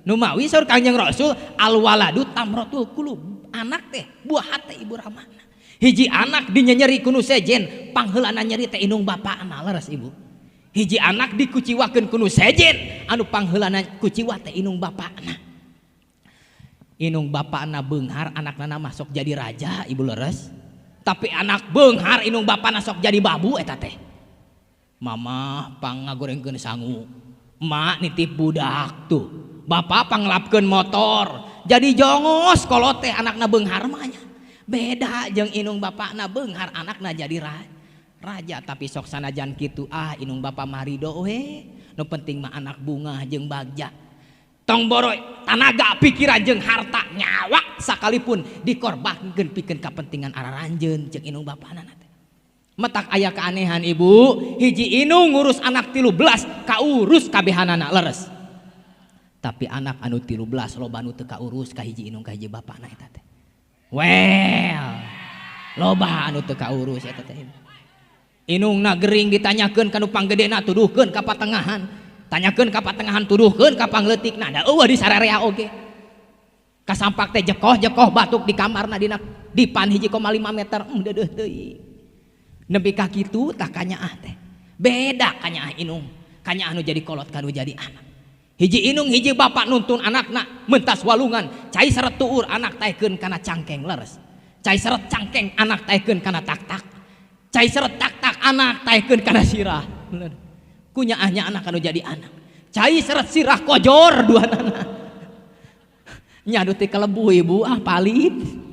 Nu mawi saur Kangjeng Rasul al waladu tamratul qulub, anak teh buah hate ibu ramana. Hiji anak dinyeri kuno sejen pangheulana nyeri teh inung bapana leres ibu. Hiji anak dikuciwakeun kuno sejen anu pangheulana kuciwa teh inung bapana. Inung bapana beunghar anakna masuk jadi raja ibu leres. Tapi anak beunghar inung bapana sok jadi babu eta teh. Mama pang ngagorengkeun sangu. Mak nitip budak tuh. Bapak panglapkeun motor. Jadi jongos kolot teh anakna beunghar mah nya. Beda jeung inung bapana beunghar anakna jadi raja. Tapi sok sanajan kitu inung bapa marido we. Nu penting mah anak bunga jeung bagja. Tong boroy tanaga pikiran jeung harta nyawa sakalipun dikorbankeun pikeun kapentingan araranjeun jeung inung bapana teh. Metak aya keanehan ibu, hiji inung ngurus anak 13 kaurus kabehanana leres. Tapi anak anu 13 loba anu teu kaurus ka hiji inung ka hiji bapana eta teh. Well, loba anu teu kaurus eta teh. Inungna gering ditanyakeun ka nu panggedena tuduhkeun ka patengahan. Tanyakeun ka patengahan tuduhkeun ka pangleutikna da eueuh di sararea oge. Kasampak teh jekoh-jekoh batuk di kamarna dina dipan 1,5 meter deudeuh teuing. Nepi ka kitu tah kanyaah teh. Beda kanyaah inung, kanyaah anu jadi kolot kanu jadi anak. Hiji inung hiji bapak nuntun anakna mentas walungan, cai seret tuur anak taekeun kana cangkeng leres. Cai seret cangkeng anak taekeun kana tak-tak. Cai seret tak-tak anak taekeun kana sirah. Kunyaahnya anak anu jadi anak. Cai seret sirah kojor dua anak. Nyadu teh kelebu ibu palit.